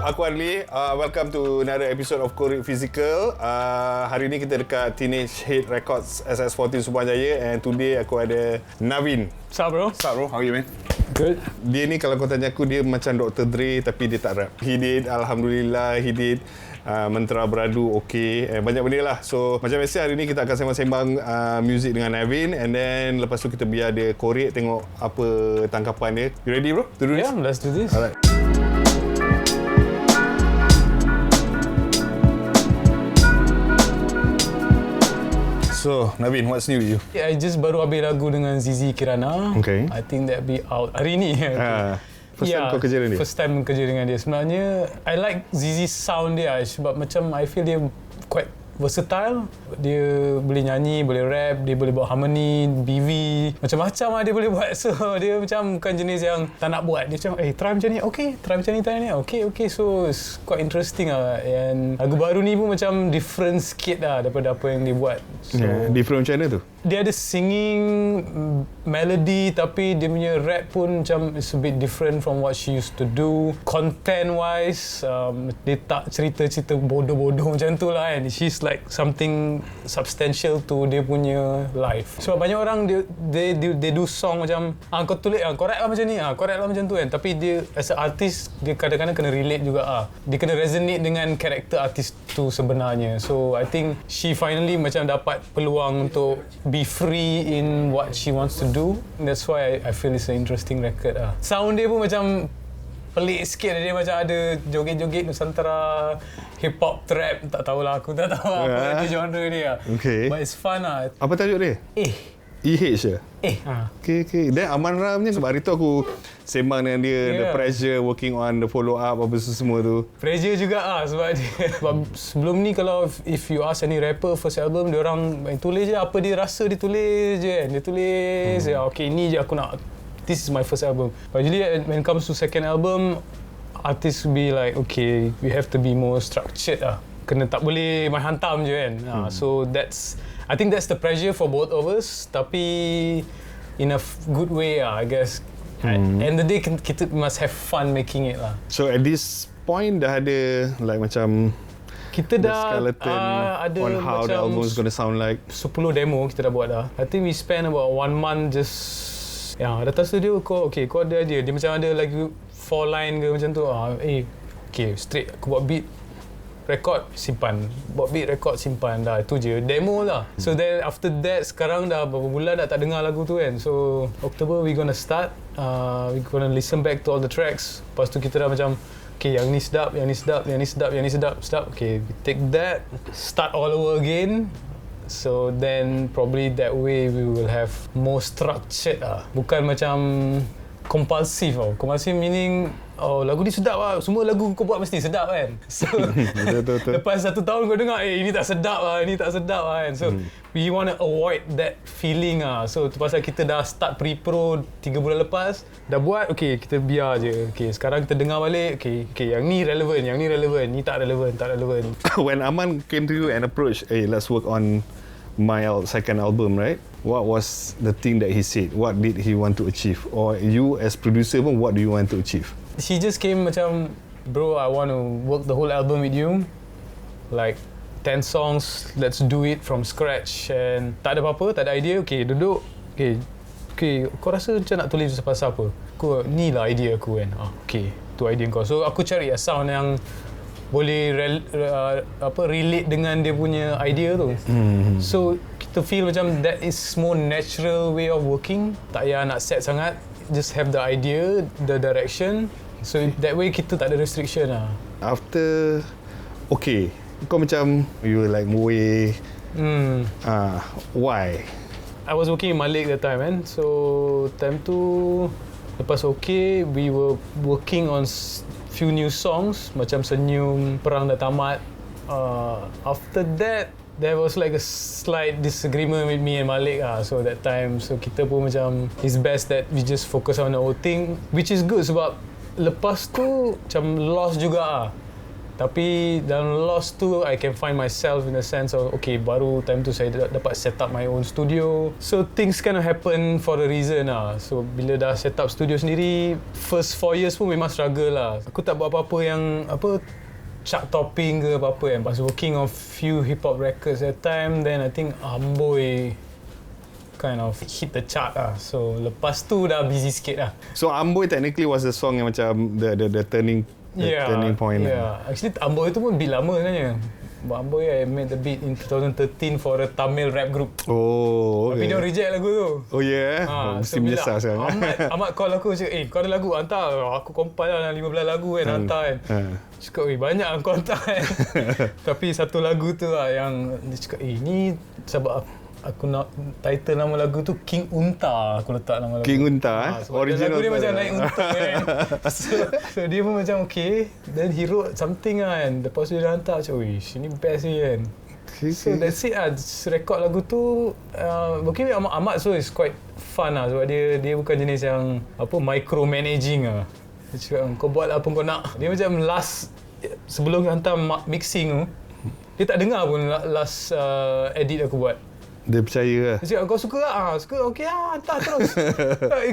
aku Adli. Welcome to another episode of Korek Fizikal. Hari ni kita dekat Teenage Hit Records SS14 Subang Jaya, and today aku ada Navin. What's up, bro? How are you, man? Good. Dia ni kalau kau tanya aku, dia macam Dr. Dre tapi dia tak rap. He did Alhamdulillah, he did Mentera Beradu, okay, banyak benda lah. So macam biasa hari ni kita akan sembang-sembang muzik dengan Navin, and then lepas tu kita biar dia korek, tengok apa tangkapan dia. You ready, bro? To do this? Yeah, let's do this. Alright. So, Navin, what's new with you? Yeah, I just baru habis lagu dengan Zizi Kirana. Okay. I think that be out hari ni. First time kau kerja dengan dia? First time kerja dengan dia. Sebenarnya, I like Zizi's sound dia sebab macam I feel dia quite versatile. Dia boleh nyanyi, boleh rap, dia boleh buat harmony, BV, macam-macam lah dia boleh buat. So dia macam bukan jenis yang tak nak buat. Dia macam, try macam ni, okay, try macam ni, try ni, okay. So it's quite interesting lah. And lagu baru ni pun macam different sikit lah daripada apa yang dia buat. So, different macam mana tu? Dia ada singing, melody, tapi dia punya rap pun macam it's a bit different from what she used to do. Content-wise, dia tak cerita-cerita bodoh-bodoh macam tu lah kan. She's like something substantial to dia punya life. So banyak orang they do song macam kau tulis, kau rap lah macam ni, kau rap lah macam tu kan. Tapi dia as a artist, dia kadang-kadang kena relate juga. Dia kena resonate dengan karakter artis tu sebenarnya. So I think she finally macam dapat peluang untuk be free in what she wants to do. That's why I feel it's an interesting record. Sound dia pun macam pelik sikit. Dia macam ada joget-joget Nusantara, hip-hop, trap. Tak tahulah, aku tak tahu apa dia genre dia. Okay. But it's fun lah. Apa tajuk dia? EH je? Okay. Dan Aman Ramnya, sebab hari tu aku sembang dengan dia, the pressure, working on the follow-up, apa semua tu. Pressure juga sebab dia. Sebelum ni kalau if you ask any rapper first album, dia orang tulis je apa dia rasa, dia tulis je kan. Dia tulis, okay, ni je aku nak. This is my first album. But usually when it comes to second album, artists will be like, okay, we have to be more structured Kena tak boleh main hantam je kan. So I think that's the pressure for both of us, tapi in a good way I guess. And the day kita must have fun making it lah. So at this point dah ada like macam kita dah ada on how the album is going to sound like. 10 demo kita dah buat dah. I think we spend about 1 month just datang studio, kau ada idea. Dia macam ada lagi 4 line ke macam tu. Okay, straight aku buat beat, record, simpan. Buat beat, record, simpan. Dah, itu je. Demo lah. So then after that, sekarang dah berapa bulan dah tak dengar lagu tu kan. So October we gonna start. We gonna listen back to all the tracks. Lepas tu kita dah macam, okay, yang ni sedap, yang ni sedap, yang ni sedap, yang ni sedap. Okay, we take that, start all over again. So then probably that way we will have more structured Bukan macam kompulsif Kompulsif meaning lagu ni sedap semua lagu kau buat mesti sedap kan. So betul. Lepas 1 tahun kau dengar ini tak sedap ini tak sedap kan. So we want to avoid that feeling So tu pasal kita dah start pre-pro 3 bulan lepas, dah buat, okay, kita biar je. Okay, sekarang kita dengar balik, okay, yang ni relevan, yang ni relevan, ni tak relevan. When Aman came to you and approached, let's work on my second album, right? What was the thing that he said? What did he want to achieve? Or you as producer pun, what do you want to achieve? He just came macam, bro, I want to work the whole album with you. Like 10 songs, let's do it from scratch. And tak ada apa-apa, tak ada idea. Okay, duduk. Okay, kau rasa macam nak tulis pasal apa? Ni lah idea aku kan. Okay, tu idea kau. So aku cari sound yang boleh relate dengan dia punya idea tu. So kita feel macam that is more natural way of working. Tak payah nak set sangat, just have the idea, the direction. So that way kita tak ada restriction After kau macam you were like Moe. Why? I was working in Malik that time kan. So time tu lepas we were working on few new songs macam Senyum, Perang Dah Tamat. After that there was like a slight disagreement with me and Malik so that time, so kita pun macam it's best that we just focus on the whole thing, which is good sebab lepas tu macam lost juga Tapi dalam lost tu, I can find myself in the sense of, okay, baru time tu saya dapat set up my own studio. So things kind of happen for a reason lah. So bila dah set up studio sendiri, first 4 years pun memang struggle lah. Aku tak buat apa-apa yang chart topping ke apa-apa kan. I was working on few hip hop records at that time. Then I think Amboi kind of hit the chart lah. So lepas tu dah busy sikit lah. So Amboi technically was the song yang macam the turning point. Yeah. Actually Amboi tu pun beat lama sebenarnya. Amboi I made the beat in 2013 for a Tamil rap group. Oh, okay. Tapi dia reject lagu tu. Oh yeah. Mesti menyesal sekarang. Ahmad call aku cakap, kau ada lagu hantar. Aku compile lah 15 lagu kan, hantar kan. Cakap, banyak kau hantar kan. Tapi satu lagu tu lah yang dia cakap, ni sebab aku nak title nama lagu tu King Unta, aku letak nama lagu. King Unta lagu original dia macam naik unta kan. so dia pun macam okay. Then he wrote something kan. Lepas tu dia hantar macam, ini best ni kan. So that's it lah. Record lagu tu okay, Ahmad so is quite fun lah. Sebab dia bukan jenis yang micro managing lah. Dia cakap, kau buat apa kau nak. Dia macam last sebelum hantar mixing tu, dia tak dengar pun last edit aku buat. Dia percaya lah. Dia cakap, kau suka tak? Suka? Okey lah, hantar terus.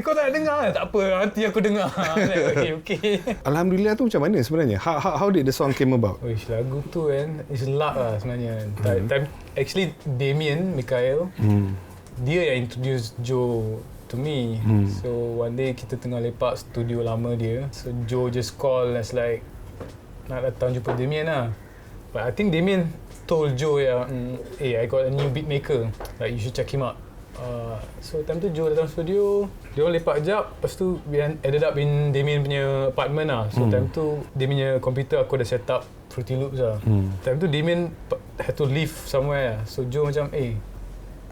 Kau tak dengar? Tak apa, nanti aku dengar. Okay. Alhamdulillah tu macam mana sebenarnya? How did the song came about? Lagu tu kan, is luck lah sebenarnya. Actually, Damien, Mikhail, dia yang introduce Joe to me. So, one day kita tengah lepak studio lama dia. So, Joe just call as like, nak datang jumpa Damien lah. But I think Damien told Joe I got a new beat maker, like you should check him out. So time tu Joe datang studio, dia orang lepak jap, lepas tu we ended up in Damien punya apartment lah. So time tu Damien punya komputer aku dah set up Fruity Loops lah. Time tu Damien had to leave somewhere lah. So Joe macam,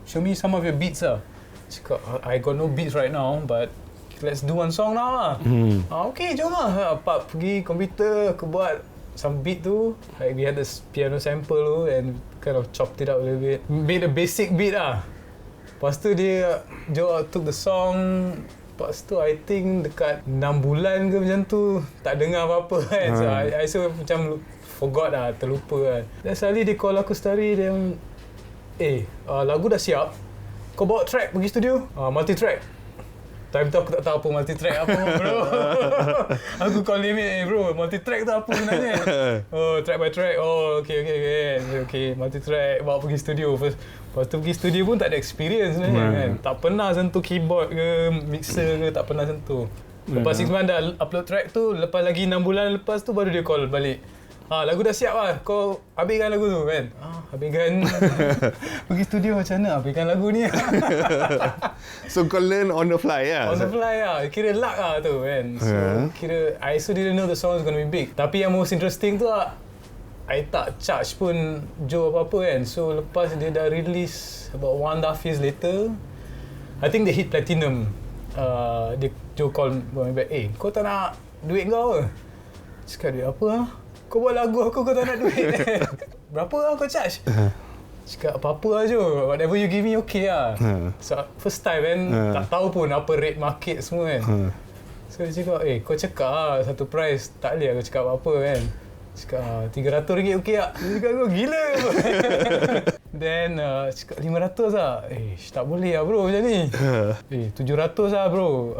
show me some of your beats lah. Cakap, I got no beats right now, but let's do one song now lah. Okay, jom lah. Pergi komputer, aku buat some beat tu, like we had this piano sample tu and kind of chopped it up a little bit. Made a basic beat lah. Lepas tu Joe took the song. Lepas tu I think dekat 6 bulan ke macam tu, tak dengar apa-apa kan. So I so macam forgot lah, terlupa kan. Dan suddenly dia call aku story, dia lagu dah siap, kau bawa track pergi studio, multi-track. Time tu aku tak tahu apa multi-track apa bro. Aku call him, bro, multi-track tu apa sebenarnya? Track by track. Okay, multi-track, bawa pergi studio. Lepas tu pergi studio pun tak ada experience sebenarnya kan. Tak pernah sentuh keyboard ke, mixer ke, tak pernah sentuh. Lepas 6 months dah upload track tu, lepas lagi 6 bulan lepas tu baru dia call balik. Lagu dah siap lah, kau habiskan lagu tu kan. Habiskan. Pergi studio macam mana habiskan lagu ni. So kau learn on the fly lah. On the fly lah, kira luck lah tu kan. So kira I also didn't know the song was going to be big. Tapi yang most interesting tu lah, I tak charge pun Joe apa-apa kan. So lepas dia dah release about 1.5 years later, I think they hit platinum. Joe call me back, kau tak nak duit kau ke? Cakap dia, apa lah? Kau buat lagu aku, kau tak nak duit. Berapa lah kau charge? Cakap apa-apa lah Joe, whatever you give me okay lah. So first time kan, tak tahu pun apa rate market semua kan. So dia cakap, kau cakap lah satu price, tak boleh aku cakap apa-apa kan. Cakap, RM300 okay tak? Dia cakap, kau gila. Then cakap 500 lah. Tak boleh lah bro macam ni. 700 lah bro.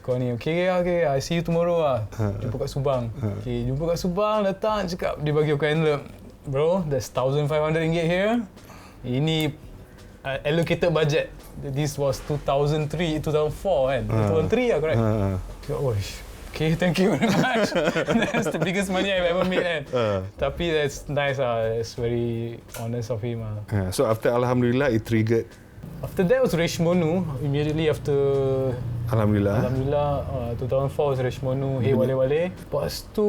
Kau ni okay, I see you tomorrow lah. Jumpa kat Subang. Okay, jumpa kat Subang, datang cakap, dia bagi aku envelope. Bro, there's RM1,500 here. Ini allocated budget. This was 2003, 2004 kan. 2003 lah correct. Okay, thank you very much. That's the biggest money I've ever made kan. Tapi that's nice lah. That's very honest of him lah. So after Alhamdulillah, it triggered. After that was Reshmonu. Immediately after Alhamdulillah, 2004 was Reshmonu. Hey Wale Wale. Lepas tu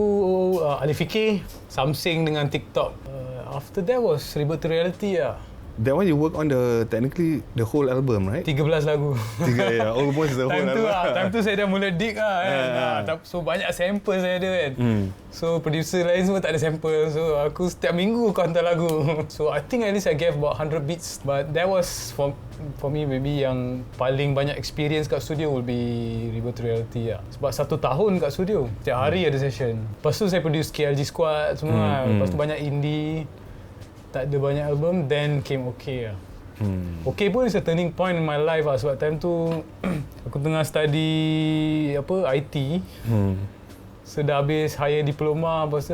Ali Fikir, Samsing dengan TikTok. After that was Rebirth Into Reality lah. That one you work on technically the whole album, right? 13 lagu. Almost the whole album. Time tu saya dah mula dig kan. So banyak sample saya ada kan. So producer lain semua tak ada sample. So aku setiap minggu aku hantar lagu. So I think at least I gave about 100 beats. But that was for me maybe yang paling banyak experience kat studio will be Rebirth Into Reality lah. Sebab 1 tahun kat studio. Setiap hari ada session. Lepas tu saya produce KLG Squad semua. Lepas tu banyak indie. Tak ada banyak album. Then came OK lah. OK pun is a turning point in my life lah. Sebab time tu aku tengah study IT. So dah habis higher diploma. Lepas tu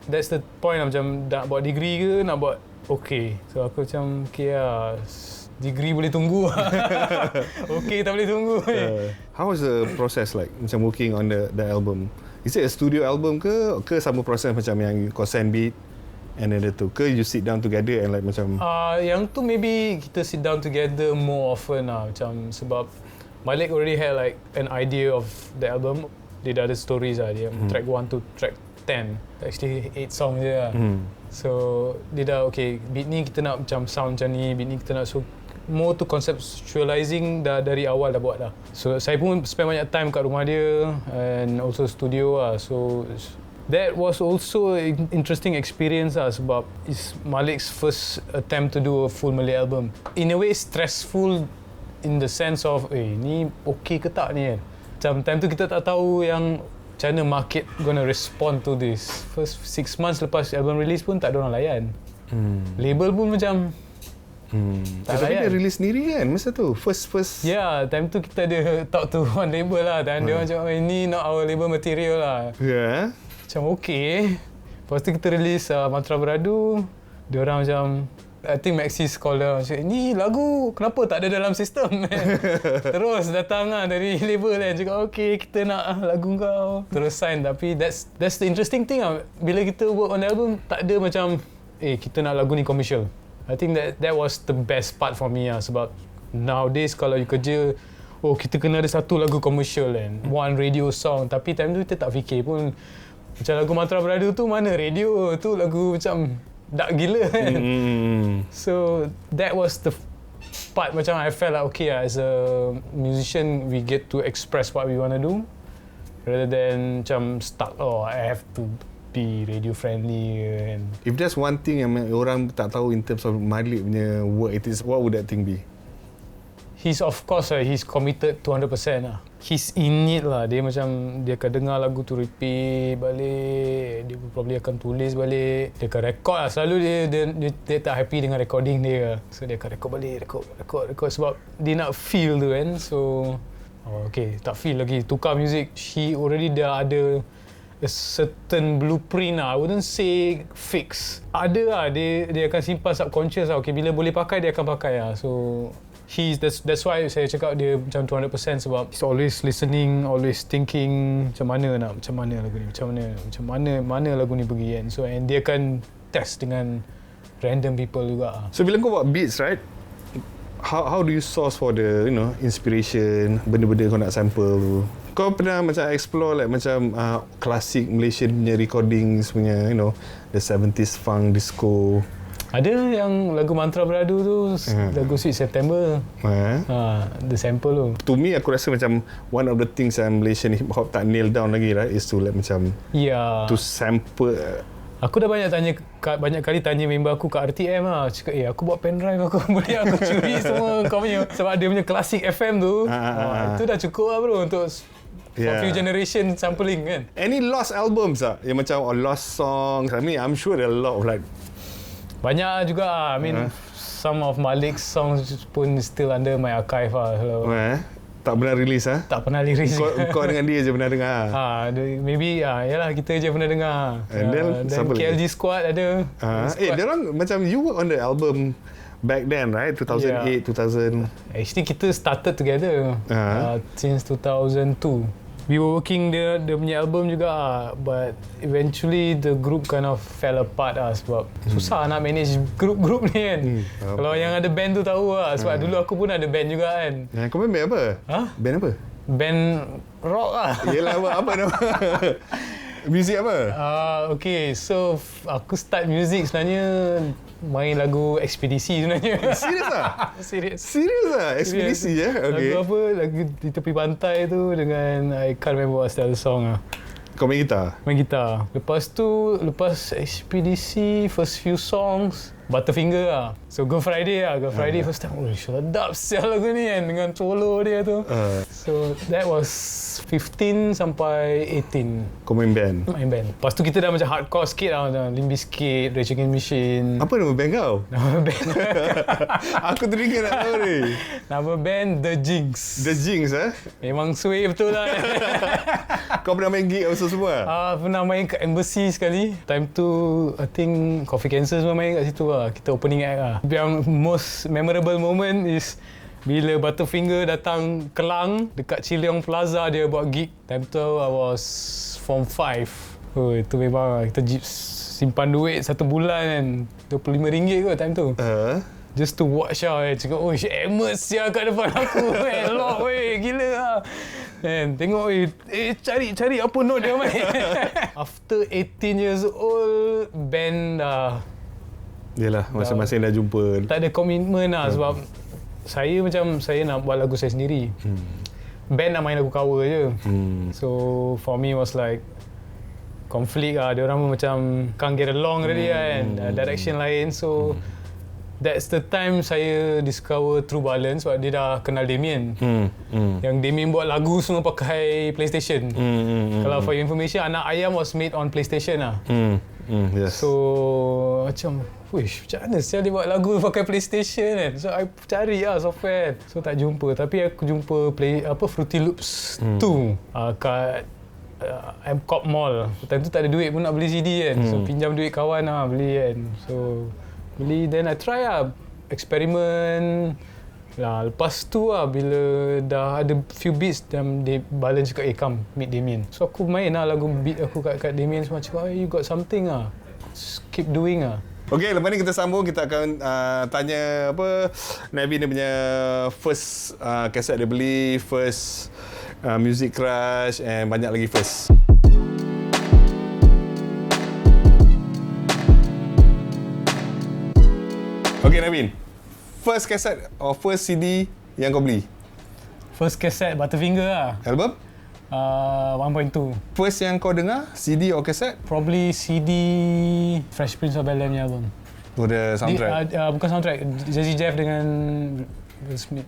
that's the point lah, macam nak buat degree ke nak buat OK. So aku macam OK lah, degree boleh tunggu. OK tak boleh tunggu. How was the process like macam working on the album? Is it a studio album ke sama proses macam yang kau send beat and then tu ke you sit down together and like macam yang tu maybe kita sit down together more often lah, macam sebab Malik already had like an idea of the album. Dia dah ada stories lah, dia track 1 to track 10, actually 8 songs je lah. So dia dah okay, beat ni kita nak macam sound macam ni, beat ni kita nak, so more to conceptualizing dah dari awal dah buat dah. So saya pun spend banyak time kat rumah dia and also studio lah. So that was also an interesting experience lah, sebab it's Malik's first attempt to do a full Malay album. In a way stressful in the sense of ni okay ke tak ni kan. Macam time tu kita tak tahu yang macam mana market gonna respond to this. First 6 months lepas album release pun tak ada orang layan. Label pun macam tak tapi layan. dia release sendiri kan masa tu? First Yeah, time tu kita ada talk to one label lah. Dan dia macam ni not our label material lah. Yeah. Macam okay. Lepas tu kita release Mantra Beradu. Dia orang macam I think Maxis call dia macam, ni lagu kenapa tak ada dalam sistem? Terus datang lah dari label kan, cakap okay kita nak lagu kau, terus sign. Tapi that's the interesting thing lah, bila kita work on the album tak ada macam kita nak lagu ni commercial. I think that was the best part for me lah, sebab nowadays kalau you kerja kita kena ada satu lagu commercial kan, one radio song. Tapi time tu kita tak fikir pun macam lagu Mantra Beradu tu mana radio tu, lagu macam dark gila kan. So that was the part macam I felt like okay as a musician we get to express what we want to do rather than macam stuck I have to be radio friendly and if there's one thing yang orang tak tahu in terms of Malik punya work ethics, what would that thing be? He's of course he's committed 200% lah. He's in it lah. Dia macam dia akan dengar lagu tu repeat balik. Dia probably akan tulis balik. Dia akan record lah. Selalu dia tak happy dengan recording dia. So dia akan record balik, record sebab dia nak feel tu kan. So okay, tak feel lagi, tukar music. He already dah ada a certain blueprint lah. I wouldn't say fix. Ada lah, dia akan simpan subconscious lah. Okay, bila boleh pakai dia akan pakai lah. So that's why saya cakap dia macam 200% sebab he's always listening, always thinking macam mana lagu ni, macam mana lagu ni pergi kan. So and dia akan test dengan random people juga. So bila kau buat beats, right, how do you source for the inspiration, benda-benda kau nak sample tu? Kau pernah macam explore like macam klasik Malaysian punya recording punya, the 70s funk disco? Ada yang lagu Mantra Beradu tu, lagu Sweet September. The sample tu. To me, aku rasa macam one of the things yang Malaysian hip hop tak nail down lagi, right, is to like macam to sample. Aku dah banyak kali tanya member aku kat RTM lah. Cakap, aku buat pendrive aku boleh aku curi semua kau punya. Sebab dia punya klasik FM tu. Itu dah cukup lah bro untuk for few generation sampling kan. Any lost albums lah? Yang macam lost songs. I mean, I'm sure there are a lot of like banyak juga. I mean, some of Malik's songs pun still under my archive lah. Tak pernah release ah? Tak pernah release. Kau dengan dia je pernah dengar? Maybe yalah kita je pernah dengar. And then KLG Squad ada. Diorang macam you work on the album back then, right? 2008, 2000. Actually kita started together since 2002. We were working dia punya album juga, but eventually the group kind of fell apart sebab susah nak manage group ni kan. Kalau yang ada band tu tahu sebab dulu aku pun ada band juga kan. Kau main band apa? Band apa? Band rock lah. Yelah, apa nama? Muzik apa? Okay, so aku start music sebenarnya main lagu Ekspedisi sebenarnya. Serius lah? Serius. Serius lah? Ekspedisi ya? Okay. Lagu apa? Lagu di tepi pantai tu dengan I can't remember what's the song lah. Kau main gitar? Main gitar. Lepas Ekspedisi, first few songs, Butterfinger lah. So Go Friday lah. Go Friday first time. Oh, sedap sial lagu ni kan. Dengan solo dia tu. So that was 15 sampai 18. Kau main band? Main band. Lepas tu kita dah macam hardcore sikit lah. Macam Limp Bizkit, Rage Against the Machine. Apa nama band kau? Nama band. Aku teringat nak tahu ni. Nama band The Jinx. The Jinx Memang sway betul lah. Kau pernah main gig apa semua? Pernah main kat Embassy sekali. Time tu I think Coffee Cancer semua main kat situ lah. Kita opening act lah. Yang most memorable moment is bila Butterfinger datang Kelang dekat Ciliong Plaza, dia buat gig. Time tu I was form 5. Oh, itu memang kita simpan duit 1 bulan kan. RM25 kot time tu. Just to watch lah. Cakap, oh Amos siap kat depan aku. Lock weh, gila lah. And tengok cari apa note dia main. After 18 years old, band dah Yelah, masing-masing dah jumpa. tak ada komitmen lah sebab saya nak buat lagu saya sendiri. Band nak main lagu cover je. So for me was like konflik lah. Dia orang macam can't get along already kan. Direction lain. So that's the time saya discover True Balance sebab dia dah kenal Damien. Yang Damien buat lagu semua pakai PlayStation. Kalau for your information, Anak Ayam was made on PlayStation lah. Yes. So macam macam mana saya dia buat lagu pakai PlayStation kan. So I cari lah software. So tak jumpa. Tapi aku jumpa Fruity Loops 2 kat Mcop Mall. Time tu tak ada duit pun nak beli CD kan. So pinjam duit kawan lah beli kan. So beli, then I try lah eksperimen lah. Lepas tu lah bila dah ada few beats dan Balance cakap come meet Damien. So aku main lah lagu beat aku kat Damien semua. Cakap you got something lah, just keep doing lah. Okay, lepas ni kita sambung. Kita akan tanya Navin dia punya first kaset dia beli, first music crush and banyak lagi first. Okay Navin, first kaset or first CD yang kau beli? First kaset Butterfinger lah. Album? 1.2. First yang kau dengar, CD or kaset? Probably CD Fresh Prince of Bel-Air punya album. Oh, the soundtrack? Bukan soundtrack, Jazzy Jeff dengan Will Smith.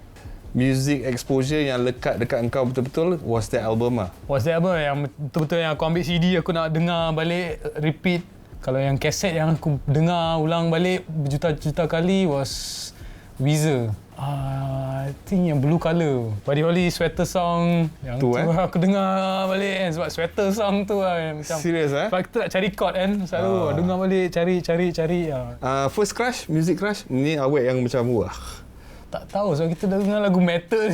Music exposure yang lekat dekat engkau betul-betul was that album lah? Was that album yang betul-betul yang aku ambil CD, aku nak dengar balik, repeat. Kalau yang kaset yang aku dengar ulang balik berjuta-juta kali was Weezer. I think yang Blue Colour, Buddy Holly Sweater Song. Yang tu aku dengar balik kan, sebab Sweater Song tu lah macam. Serius sebab kita nak cari chord kan, selalu dengar balik, cari. First crush, music crush, ni awet yang macam wah. Tak tahu sebab kita dengar lagu metal.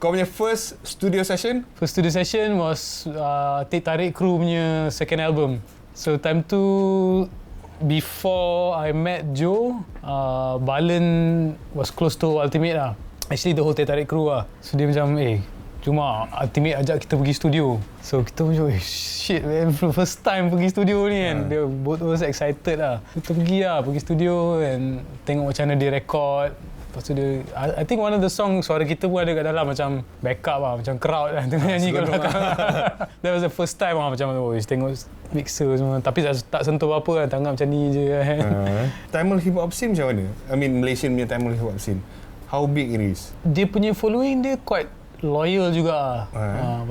Kau punya first studio session? First studio session was Tek Tarik Crew punya second album. So time tu before I met Joe, Balan was close to Ultimate lah. Actually the whole Tek Tarik Crew lah. So dia macam cuma Ultimate ajak kita pergi studio. So kita macam shit man, first time pergi studio ni kan. Dia both was excited lah. Kita pergi studio and tengok macam mana dia record. Lepas tu dia, I think one of the song suara kita pun ada kat dalam macam backup lah, macam crowd lah tengah nyanyi kat belakang. That was the first time lah macam tengok mixer semua. Tapi tak sentuh apa-apa lah, tangan macam ni je kan. Tamil hip hop scene macam mana? I mean Malaysian punya Tamil hip hop scene. How big it is? Dia punya following dia quite loyal juga.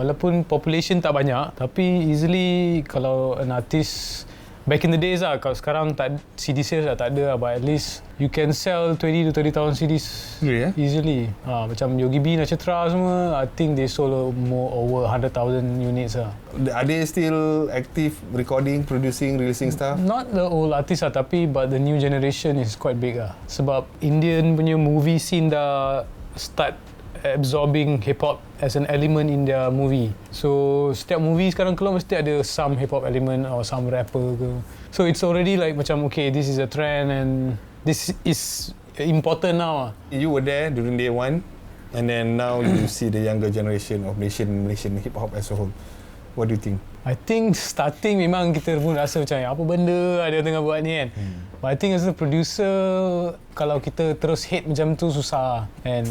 Walaupun population tak banyak, tapi easily kalau an artist back in the days lah, kalau sekarang tak CD sales lah tak ada lah, but at least you can sell 20 to 30,000 CDs easily. Macam Yogi B, Nacitra semua, I think they sold over 100,000 units lah. Are they still active recording, producing, releasing stuff? Not the old artists lah, but the new generation is quite big lah. Sebab Indian punya movie scene dah start absorbing hip-hop as an element in their movie. So setiap movie sekarang keluar mesti ada some hip-hop element or some rapper ke. So it's already like macam okay, this is a trend and this is important now. You were there during day one and then now you see the younger generation of Malaysian hip-hop as a whole. What do you think? I think starting memang kita pun rasa macam apa benda dia tengah buat ni kan. But I think as a producer, kalau kita terus hate macam tu susah. And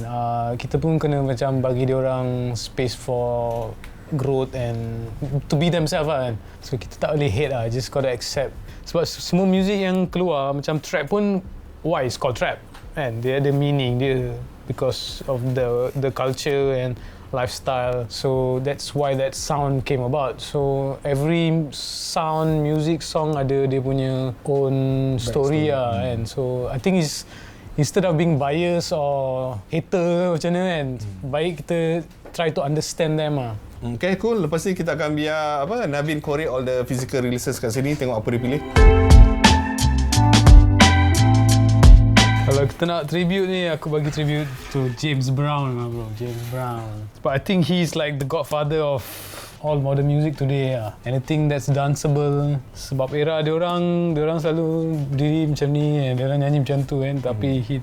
kita pun kena macam bagi dia orang space for growth and to be themselves lah kan. So kita tak boleh hate lah, just gotta accept. Sebab semua music yang keluar macam trap pun, why it's called trap? And dia ada meaning dia because of the culture and lifestyle. So that's why that sound came about. So every sound, music, song ada dia punya own story lah kan. So I think is instead of being biased or hater macam mana kan, baik kita try to understand them lah. Okay, cool. Lepas ni kita akan biar Navin korek all the physical releases kat sini, tengok apa dia pilih. Kalau kita nak tribute ni, aku bagi tribute to James Brown lah bro. James Brown. But I think he's like the godfather of all modern music today lah. Anything that's danceable. Sebab era dia orang selalu berdiri macam ni, dia orang nyanyi macam tu kan. Tapi he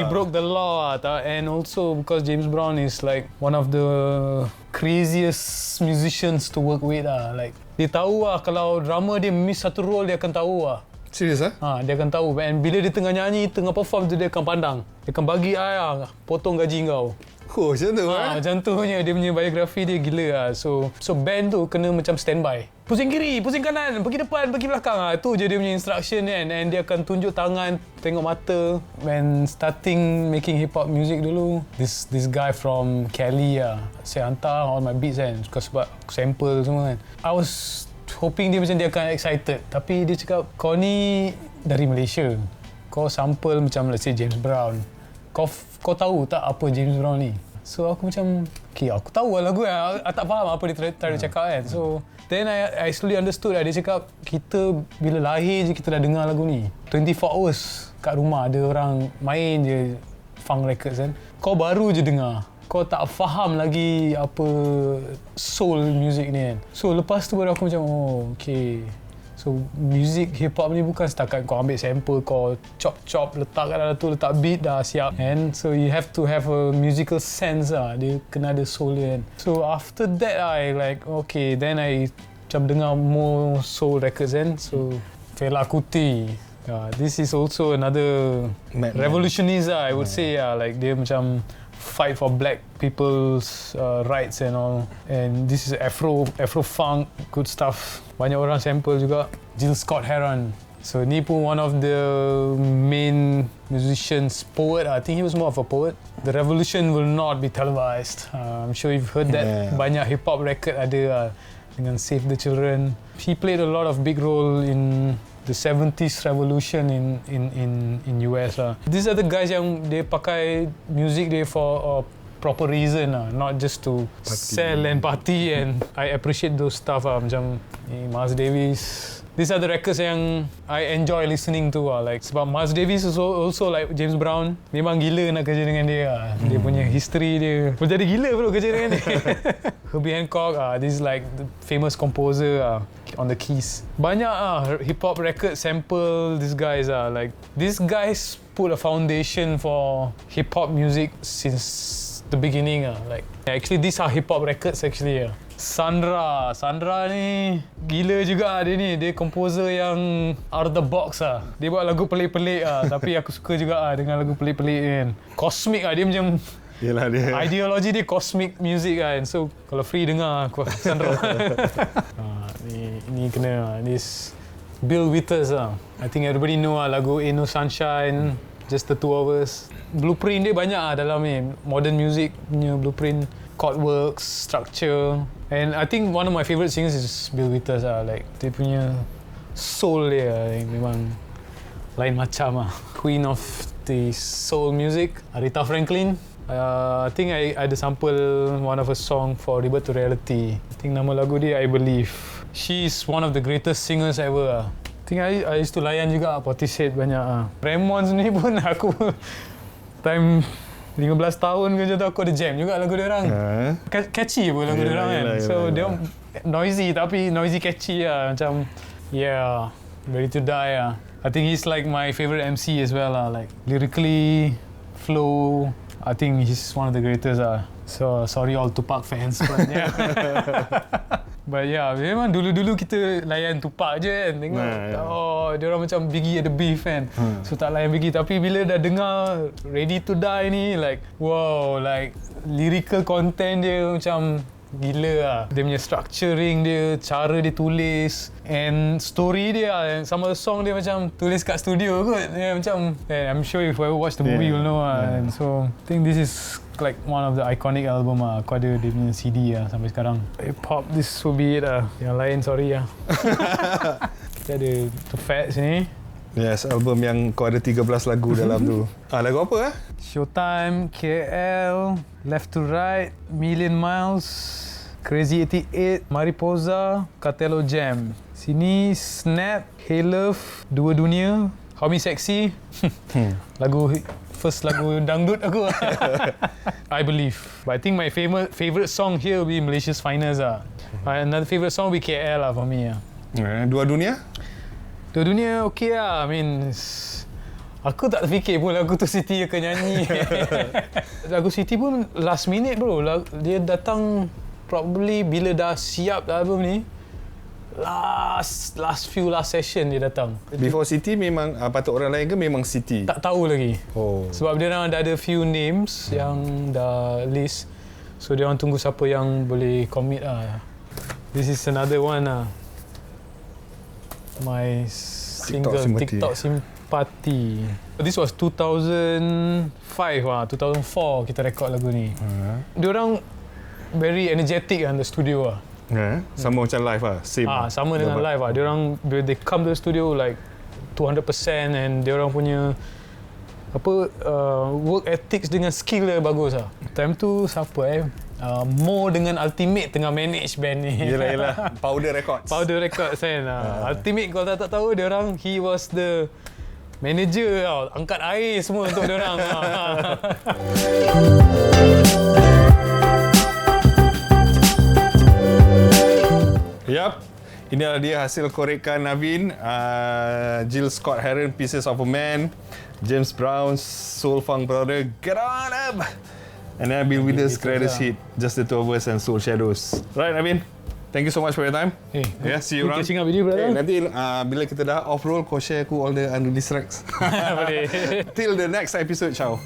broke the law and also because James Brown is like one of the craziest musicians to work with lah. Like dia tahu lah kalau drummer dia miss satu roll, dia akan tahu lah. Serius Dia akan tahu. And bila dia tengah nyanyi, tengah perform tu, dia akan pandang. Dia akan bagi potong gaji kau. Macam tu Macam tu punya, dia punya biografi dia gila lah. So band tu kena macam standby. Pusing kiri, pusing kanan, pergi depan, pergi belakang. Tu je dia punya instruction kan. And dia akan tunjuk tangan, tengok mata. When starting making hip hop music dulu, this guy from Cali saya hantar all my beats kan. Sebab aku sample semua kan. I was hoping dia macam dia akan excited. Tapi dia cakap, kau ni dari Malaysia. Kau sample macam let's say James Brown. Kau tahu tak apa James Brown ni? So aku macam, okay, aku tahu lah lagu kan. Aku tak faham apa dia try cakap kan. So then I slowly understood lah. Dia cakap, kita bila lahir je kita dah dengar lagu ni. 24 hours kat rumah ada orang main je funk records kan. Kau baru je dengar. Kau tak faham lagi apa soul music ni kan. So lepas tu baru aku macam, okay. So music hip hop ni bukan setakat kau ambil sample, kau chop letak kat dalam tu, letak beat dah siap. And so you have to have a musical sense lah. Dia kena ada soul dia kan. So after that I like, okay, then I macam dengar more soul records kan. So Fela Kuti, this is also another revolutionist I would say like dia macam fight for black people's rights and all. And this is Afro funk, good stuff. Banyak orang sample juga. Jill Scott Heron. So ni pun one of the main musicians, poet. I think he was more of a poet. The revolution will not be televised. I'm sure you've heard that. Banyak hip hop record ada dengan Save the Children. He played a lot of big role in the 70s revolution in US lah. These are the guys yang dia pakai music dia for a proper reason lah, not just to sell and party. And I appreciate those stuff macam Miles Davis. These are the records yang I enjoy listening to like sebab Miles Davis is also like James Brown. Memang gila nak kerja dengan dia Dia punya history dia jadi gila bro kerja dengan dia. Herbie Hancock, this is like the famous composer on the keys. Banyak hip hop record sample these guys like these guys put a foundation for hip hop music since the beginning like actually these are hip hop records actually Sandra ni gila juga dia composer yang out of the box Dia buat lagu pelik-pelik tapi aku suka juga dengan lagu pelik-pelik kan. Cosmic dia macam yelah dia ideologi dia cosmic music kan. So kalau free dengar aku Sandra. ni kena this Bill Withers I think everybody know lagu Ain't No Sunshine, Just the Two of Us. Blueprint dia banyak dalam ni modern music punya blueprint, chord works, structure. And I think one of my favourite singers is Bill Withers like dia punya soul dia memang lain macam Queen of the soul music, Aretha Franklin. I think I ada sample one of her song for Rebirth Into Reality. I think nama lagu dia I Believe. She's one of the greatest singers ever I think I used to layan juga Portishead banyak Ramones ni pun aku time 15 tahun ke macam tu aku ada jam juga lagu dia orang. Catchy pun lagu dia orang kan. So dia noisy tapi noisy catchy macam Ready to Die I think he's like my favourite MC as well like lyrically, flow. I think he's one of the greatest So sorry all Tupac fans, but yeah. But yeah, memang dulu-dulu kita layan Tupac je kan. Tengok, dia orang macam Biggie ada beef kan. So tak layan Biggie. Tapi bila dah dengar Ready to Die ni, like wow, like lyrical content dia macam gila lah. Dia punya structuring dia, cara dia tulis, and story dia lah. Some of the song dia macam tulis kat studio kot. Dia macam, I'm sure if you ever watch the movie you'll know lah. And so I think this is like one of the iconic album lah. Aku ada dia punya CD lah sampai sekarang. Pop, this will be it lah. Yang lain sorry lah. Kita ada The Fats ni. Yes, album yang kau ada 13 lagu dalam tu. Lagu apa Showtime, KL, Left to Right, Million Miles, Crazy 88, Mariposa, Cartelo Jam. Sini Snap, Hey Love, Dua Dunia, How Me Sexy. First lagu dangdut aku. I Believe. But I think my favorite song here will be Malaysia's Finest lah. Another favorite song will be KL lah for me lah. Dua Dunia? Dua Dunia okay lah. I mean, aku tak terfikir pun lagu tu Siti akan nyanyi. Lagu Siti pun last minute bro. Dia datang probably bila dah siap album ni. Last session dia datang. Before Siti memang patut orang lain ke memang Siti? Tak tahu lagi. Oh. Sebab dia orang dah ada few names yang dah list. So dia orang tunggu siapa yang boleh commit lah. This is another one lah. My single TikTok Simpati. This was 2005 lah, 2004 kita record lagu ni. Diorang very energetic lah the studio lah. Sama macam live lah, same. Sama dengan live lah. Diorang they come to the studio like 200% and diorang punya work ethics dengan skill dia bagus lah. Time tu siapa Mo dengan Ultimate tengah manage band ni. Yelah. Powder Records kan. Ultimate kalau tak tahu dia orang, he was the manager tau. Angkat air semua untuk dia orang. Yup. Inilah dia hasil korekan Navin, Jill Scott Heron, Pieces of a Man, James Brown, Soul Funk Brother, Get On Up, and then Bill Withers, Greatest Hit, Just the Two of Us and Soul Shadows. Right, Navin? Thank you so much for your time. See you around. Catching up with you, brother. Nanti bila kita dah off-roll, kau share aku all the unreleased tracks. Till the next episode, ciao.